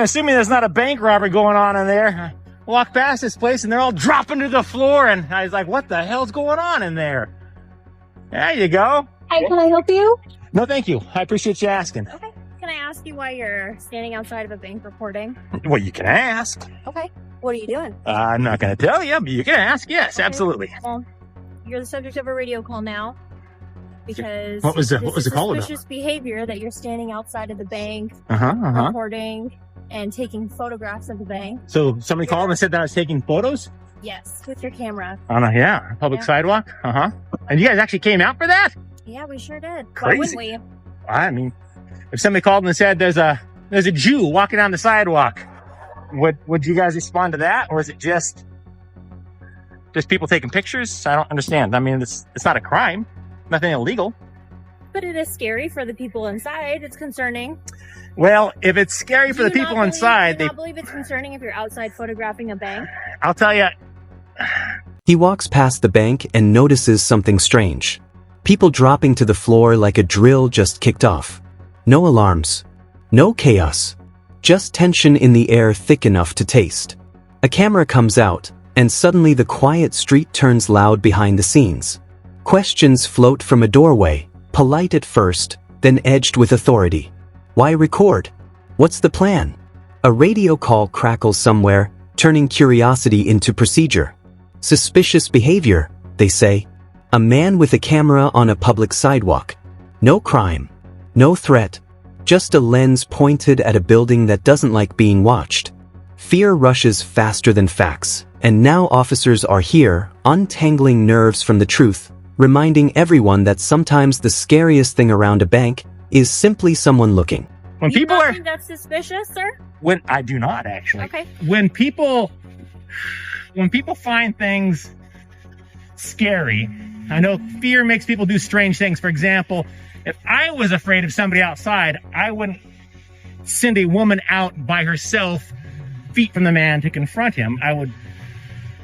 assuming there's not a bank robbery going on in there. I walk past this place and they're all dropping to the floor, and I was like, what the hell's going on in there? There you go. Hi, can I help you? No, thank you. I appreciate you asking. Okay. Can I ask you why you're standing outside of a bank reporting? Well, you can ask. Okay. What are you doing? I'm not going to tell you, but you can ask. Yes, Okay. absolutely. Well, you're the subject of a radio call now because What was the call about? Suspicious behavior that you're standing outside of the bank Uh-huh. reporting and taking photographs of the bank. So somebody called and said that I was taking photos Yes, with your camera. on a public Yeah. sidewalk. And you guys actually came out for that? Yeah, we sure did. Why Crazy. wouldn't we? I mean, if somebody called and said there's a Jew walking down the sidewalk, would you guys respond to that, or is it just people taking pictures? I don't understand. I mean, it's not a crime, nothing illegal. But it is scary for the people inside. It's concerning. Well, if it's scary for the people inside, do you not believe it's concerning if you're outside photographing a bank? I'll tell you. He walks past the bank and notices something strange. People dropping to the floor like a drill just kicked off. No alarms. No chaos. Just tension in the air thick enough to taste. A camera comes out, and suddenly the quiet street turns loud behind the scenes. Questions float from a doorway, polite at first, then edged with authority. Why record? What's the plan? A radio call crackles somewhere, turning curiosity into procedure. Suspicious behavior, they say. A man with a camera on a public sidewalk. No crime. No threat. Just a lens pointed at a building that doesn't like being watched. Fear rushes faster than facts, and now officers are here, untangling nerves from the truth, reminding everyone that sometimes the scariest thing around a bank is simply someone looking. When You people not are, think that's suspicious, sir? when I do not actually. Okay. When people find things scary, I know fear makes people do strange things. For example, if I was afraid of somebody outside, I wouldn't send a woman out by herself, feet from the man, to confront him. I would,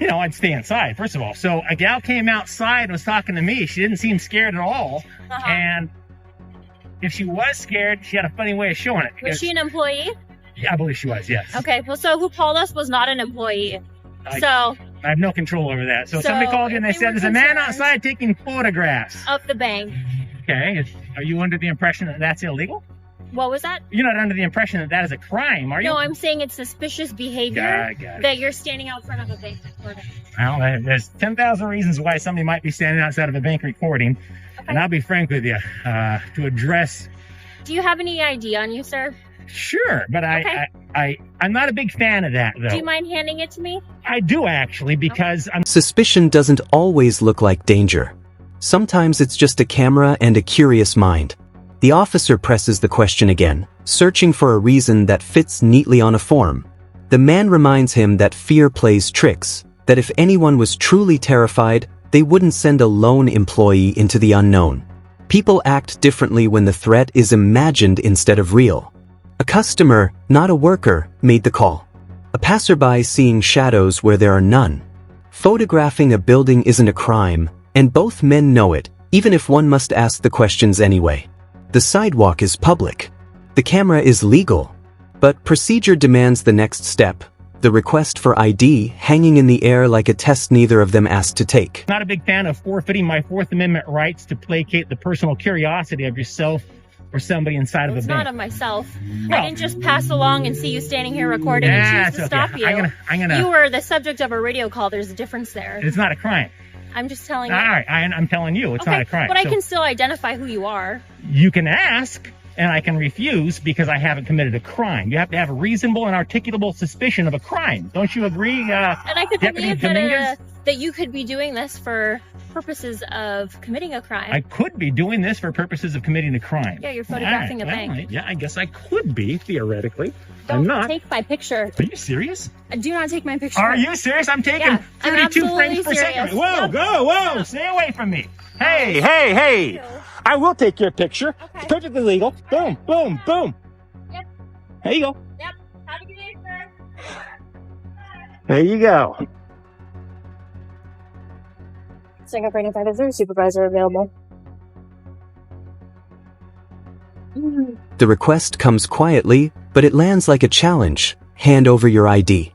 I'd stay inside, first of all. So a gal came outside and was talking to me. She didn't seem scared at all. Uh-huh. And if she was scared, she had a funny way of showing it. Was she an employee? Yeah, I believe she was, yes. Okay, well, so who called us was not an employee. I have no control over that. So somebody called you and they said, there's a man outside taking photographs. Of the bank. Okay. Are you under the impression that that's illegal? What was that? You're not under the impression that that is a crime, are you? No, I'm saying it's suspicious behavior Got it. that you're standing out front of a bank recording. Well, there's 10,000 reasons why somebody might be standing outside of a bank recording. Okay. And I'll be frank with you, to address... Do you have any ID on you, sir? Sure, but Okay. I'm not a big fan of that, though. Do you mind handing it to me? I do, actually, because I'm... Suspicion doesn't always look like danger. Sometimes it's just a camera and a curious mind. The officer presses the question again, searching for a reason that fits neatly on a form. The man reminds him that fear plays tricks, that if anyone was truly terrified, they wouldn't send a lone employee into the unknown. People act differently when the threat is imagined instead of real. A customer, not a worker, made the call. A passerby seeing shadows where there are none. Photographing a building isn't a crime, and both men know it, even if one must ask the questions anyway. The sidewalk is public. The camera is legal. But procedure demands the next step, the request for ID hanging in the air like a test neither of them asked to take. not a big fan of forfeiting my Fourth Amendment rights to placate the personal curiosity of yourself or somebody inside of a It's bank. not of myself. No. I didn't just pass along and see you standing here recording and choose to That's stop okay. you. I'm gonna. You were the subject of a radio call. There's a difference there. It's not a crime. I'm just telling All you. right, I'm telling you, it's Okay, not a crime. but I So can still identify who you are. you can ask, and I can refuse because I haven't committed a crime. You have to have a reasonable and articulable suspicion of a crime. Don't you agree? And I could Deputy believe Dominguez? that you could be doing this for purposes of committing a crime. I could be doing this for purposes of committing a crime. Yeah, you're photographing All right, a bank. yeah, I guess I could be, theoretically. Don't I'm not. take my picture. Are you serious? Do not take my picture. Are you serious? I'm taking Yeah, I'm 32 absolutely frames per second. serious. Whoa, Yep. whoa, stay away from me. Hey. I will take your picture. Okay. It's perfectly legal. Boom, boom, boom. Yep. There you go. Yep. Have a good day, sir. There you go. Fingerprinting 5 supervisor available. The request comes quietly, but it lands like a challenge. Hand over your ID.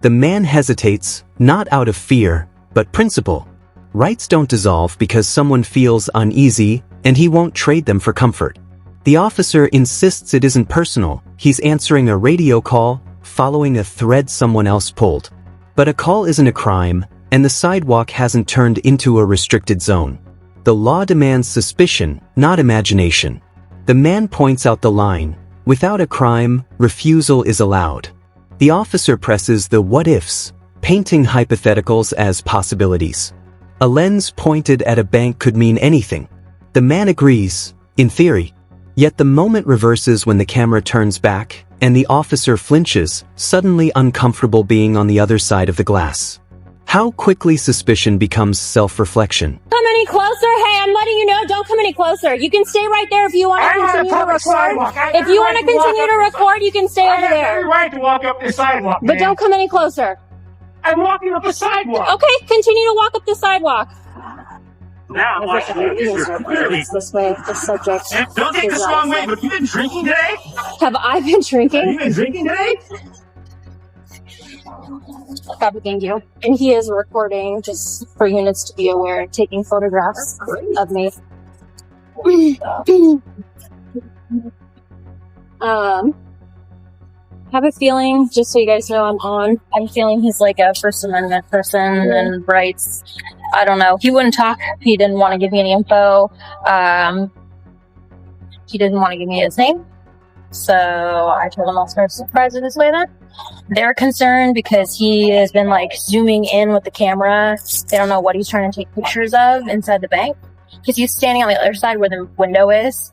The man hesitates, not out of fear, but principle. Rights don't dissolve because someone feels uneasy, and he won't trade them for comfort. The officer insists it isn't personal. He's answering a radio call, following a thread someone else pulled. But a call isn't a crime, and the sidewalk hasn't turned into a restricted zone. The law demands suspicion, not imagination. The man points out the line. Without a crime, refusal is allowed. The officer presses the what-ifs, painting hypotheticals as possibilities. A lens pointed at a bank could mean anything. The man agrees, in theory. Yet the moment reverses when the camera turns back, and the officer flinches, suddenly uncomfortable being on the other side of the glass. How quickly suspicion becomes self-reflection. Come any closer? Hey, I'm letting you know, don't come any closer. You can stay right there if you want to continue to record. If you want to continue to record, you can stay over I have there. every right to walk up the sidewalk, But man. don't come any closer. I'm walking up the sidewalk. Okay, continue to walk up the sidewalk. Now I'm watching you. Clearly. This way, the subject. Don't take this the wrong way, but have you been drinking today? Have I been Have drinking? you been drinking today? Copy, thank you. And he is recording, just for units to be aware, taking photographs of me. Have a feeling, just so you guys know I'm feeling he's like a First Amendment person and rights. I don't know. He wouldn't talk. He didn't want to give me any info. He didn't want to give me his name. So I told him I'll start supervisor this way then. They're concerned because he has been like zooming in with the camera. They don't know what he's trying to take pictures of inside the bank because he's standing on the other side where the window is.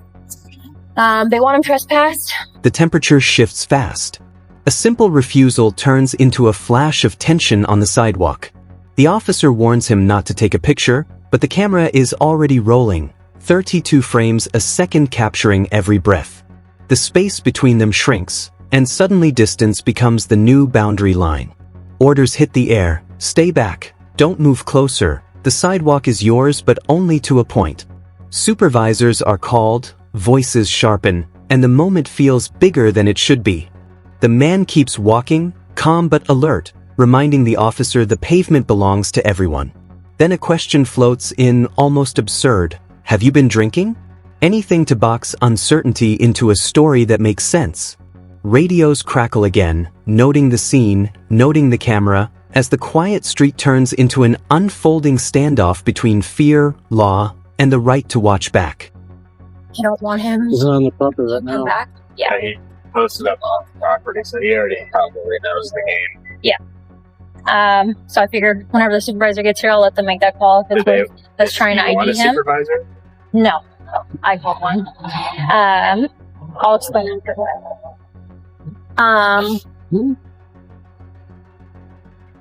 They want him trespassed. The temperature shifts fast. A simple refusal turns into a flash of tension on the sidewalk. The officer warns him not to take a picture, but the camera is already rolling, 32 frames a second capturing every breath. The space between them shrinks, and suddenly distance becomes the new boundary line. Orders hit the air, stay back, don't move closer, the sidewalk is yours but only to a point. Supervisors are called, voices sharpen, and the moment feels bigger than it should be. The man keeps walking, calm but alert, reminding the officer the pavement belongs to everyone. Then a question floats in, almost absurd. Have you been drinking? Anything to box uncertainty into a story that makes sense. Radios crackle again, noting the scene, noting the camera, as the quiet street turns into an unfolding standoff between fear, law, and the right to watch back. I don't want him He's on the property right to now. come back. Yeah. He posted up on the property, so he already probably knows the game. So I figured whenever the supervisor gets here, I'll let them make that call if it's that's trying to You want ID a him. supervisor? No, I called one. I'll explain it.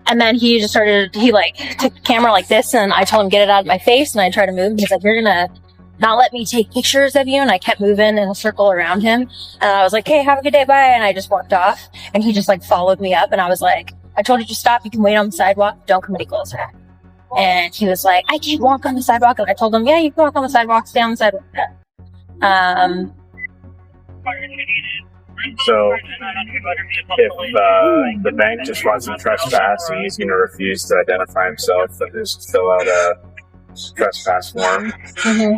And then he just started, he like took the camera like this and I told him get it out of my face and I tried to move. He's like, you're gonna not let me take pictures of you. And I kept moving in a circle around him. And I was like, hey, have a good day, bye. And I just walked off and he just like followed me up and I was like, I told you to stop. You can wait on the sidewalk. Don't come any closer. And he was like, I can't walk on the sidewalk. And I told him, yeah, you can walk on the sidewalk. Stay on the sidewalk. So, if the bank just wants him trespass and he's going to refuse to identify himself, then just fill out a trespass form and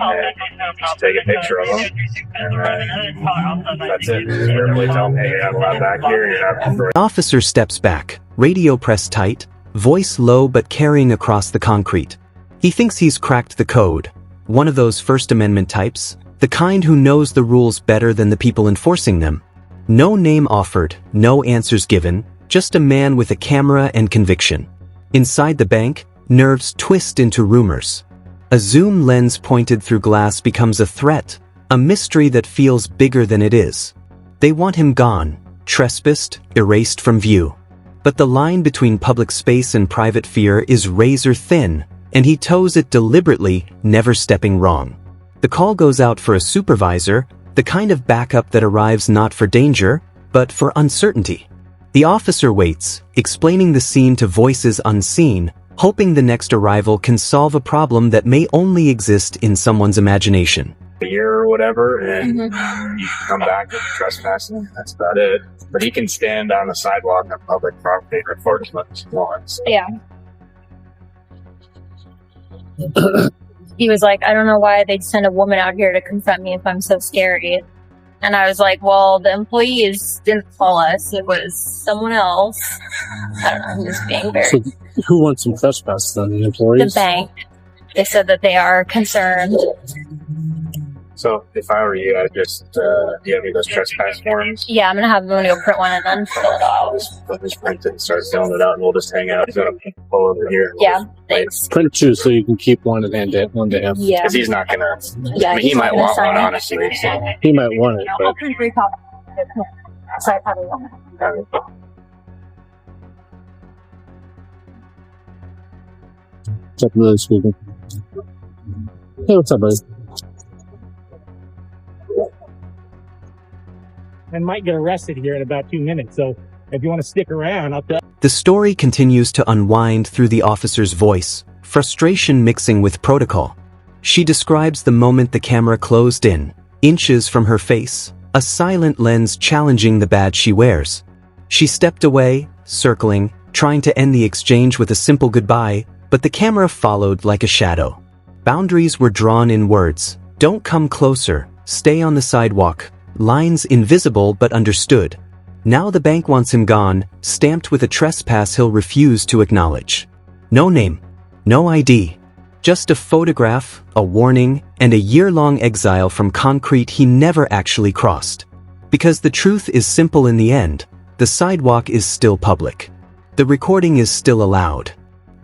just take a picture of him. And that's it. Just verbally tell him, hey, you're not allowed back here. You're not. The officer steps back, radio pressed tight, voice low but carrying across the concrete. He thinks he's cracked the code, one of those First Amendment types, the kind who knows the rules better than the people enforcing them. No name offered, no answers given, just a man with a camera and conviction. Inside the bank, nerves twist into rumors. A zoom lens pointed through glass becomes a threat, a mystery that feels bigger than it is. They want him gone, trespassed, erased from view. But the line between public space and private fear is razor thin, and he toes it deliberately, never stepping wrong. The call goes out for a supervisor, the kind of backup that arrives not for danger, but for uncertainty. The officer waits, explaining the scene to voices unseen, hoping the next arrival can solve a problem that may only exist in someone's imagination. a year or whatever, and you come back with trespassing. That's about it. But he can stand on the sidewalk on public property and report as much as he wants. Yeah. He was like, I don't know why they'd send a woman out here to confront me if I'm so scary. And I was like, well, the employees didn't call us. It was someone else. I don't know who's being very... So who wants some trespass then? The employees? The bank. They said that they are concerned. So if I were you, I'd just, do you have any of those trespass forms? Yeah, I'm going to have them go print one and then fill it out. I'll just print it and start filling it out, and we'll just hang out. He's going to pull over here. Yeah, thanks. Print two so you can keep one and hand it one to him. Yeah. Because he's not going to... Yeah, I mean, he he's might not gonna want sign one, it. honestly. So. He might want it, I'll but print 3 copies. So I probably won't. what's up, really speaking? Hey, what's up, buddy? And might get arrested here in about 2 minutes. So if you want to stick around, I'll tell. The story continues to unwind through the officer's voice, frustration mixing with protocol. She describes the moment the camera closed in, inches from her face, a silent lens challenging the badge she wears. She stepped away, circling, trying to end the exchange with a simple goodbye, but the camera followed like a shadow. Boundaries were drawn in words. Don't come closer, stay on the sidewalk. Lines invisible but understood. Now the bank wants him gone, stamped with a trespass he'll refuse to acknowledge. No name, no ID. Just a photograph, a warning, and a year-long exile from concrete he never actually crossed. Because the truth is simple in the end, the sidewalk is still public. The recording is still allowed.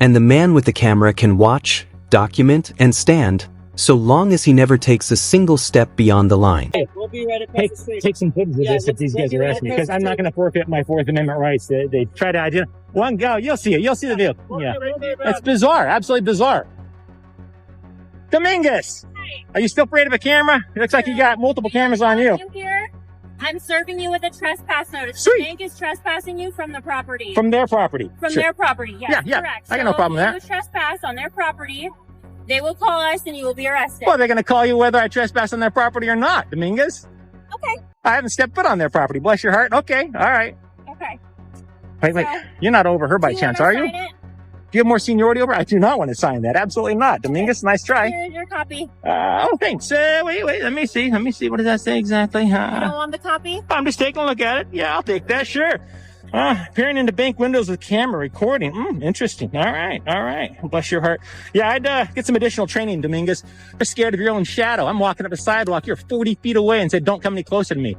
And the man with the camera can watch, document, and stand, so long as he never takes a single step beyond the line. Hey, we'll be right across the street. Take some footage of this if these guys arrest me, because I'm not going to forfeit my Fourth Amendment rights. They try to identify. One go, you'll see it. You'll see the deal. Yeah, it's bizarre, absolutely bizarre. Dominguez, are you still afraid of a camera? It looks like you got multiple cameras on you. Here, I'm serving you with a trespass notice. Sweet. The bank is trespassing you from the property. From their property. From Sure. their property, yes, Yeah. correct. I got no problem with if you trespass on their property, they will call us and you will be arrested. Well, they're going to call you whether I trespass on their property or not, Dominguez. Okay. I haven't stepped foot on their property. Bless your heart. Okay. All right. Okay. Wait. So, You're not over her by do chance, wanna are you? sign it? Do you have more seniority over? I do not want to sign that. Absolutely not. Dominguez, nice try. Here's your copy. Oh, thanks. Wait. Let me see. What does that say exactly? You don't want the copy? I'm just taking a look at it. Yeah, I'll take that. Sure. Peering into bank windows with camera recording. Interesting. All right. Bless your heart. Yeah, I'd get some additional training, Dominguez. You're scared of your own shadow. I'm walking up the sidewalk. You're 40 feet away and said, don't come any closer to me.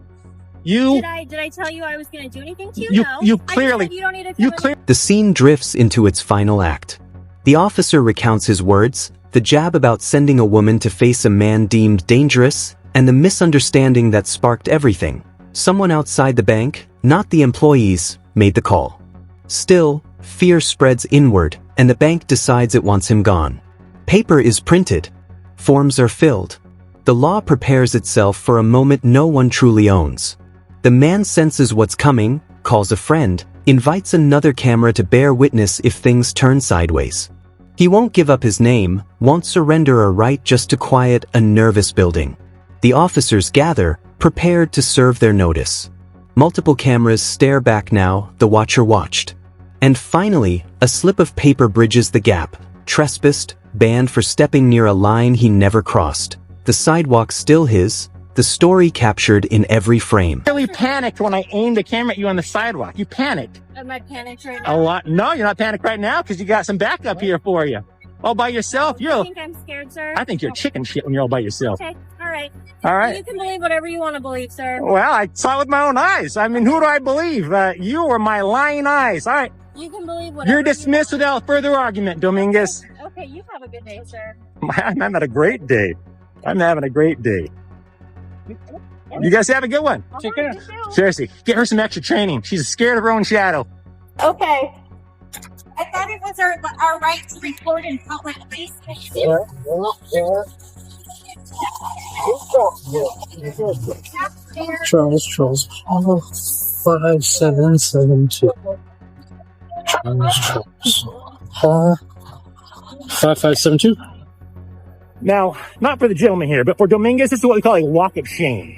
Did I tell you I was going to do anything to you? You- No. you I just clearly- said you don't need to You come clear. The scene drifts into its final act. The officer recounts his words, the jab about sending a woman to face a man deemed dangerous, and the misunderstanding that sparked everything. Someone outside the bank, not the employees, made the call. Still, fear spreads inward, and the bank decides it wants him gone. Paper is printed. Forms are filled. The law prepares itself for a moment no one truly owns. The man senses what's coming, calls a friend, invites another camera to bear witness if things turn sideways. He won't give up his name, won't surrender a right just to quiet a nervous building. The officers gather, prepared to serve their notice. Multiple cameras stare back now, the watcher watched. And finally, a slip of paper bridges the gap. Trespassed, banned for stepping near a line he never crossed. The sidewalk still his, the story captured in every frame. You really panicked when I aimed the camera at you on the sidewalk. You panicked. Am I panicked right A now? lot. No, you're not panicked right now because you got some backup here for you. All by yourself. I think I'm scared, sir. I think you're chicken shit when you're all by yourself. Okay, all right. All right. You can believe whatever you want to believe, sir. Well, I saw it with my own eyes. I mean, who do I believe? You or my lying eyes? All right. You can believe whatever. You're dismissed without further argument, Dominguez. Okay, you have a good day, sir. I'm having a great day. I'm having a great day. You guys have a good one. Take care. Seriously, get her some extra training. She's scared of her own shadow. Okay. I thought it was our right to record in public places. Charles. 5772. Charles. 5572. Now, not for the gentleman here, but for Dominguez, this is what we call a walk of shame.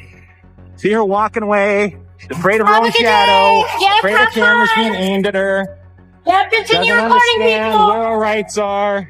See her walking away, afraid of her own shadow, afraid the camera's being aimed at her. Yeah, continue Doesn't recording, understand people. where our rights are.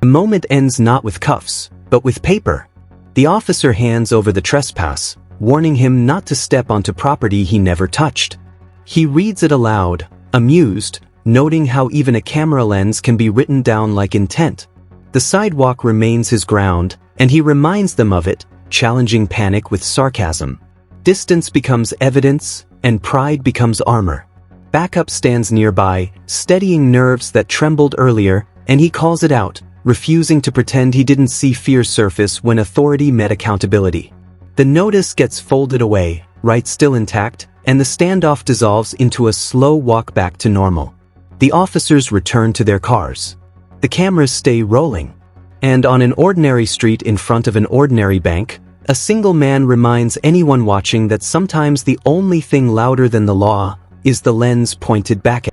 The moment ends not with cuffs, but with paper. The officer hands over the trespass, warning him not to step onto property he never touched. He reads it aloud, amused, noting how even a camera lens can be written down like intent. The sidewalk remains his ground, and he reminds them of it, challenging panic with sarcasm. Distance becomes evidence, and pride becomes armor. Backup stands nearby, steadying nerves that trembled earlier, and he calls it out, refusing to pretend he didn't see fear surface when authority met accountability. The notice gets folded away, rights still intact, and the standoff dissolves into a slow walk back to normal. The officers return to their cars. The cameras stay rolling. And on an ordinary street in front of an ordinary bank, a single man reminds anyone watching that sometimes the only thing louder than the law is the lens pointed back at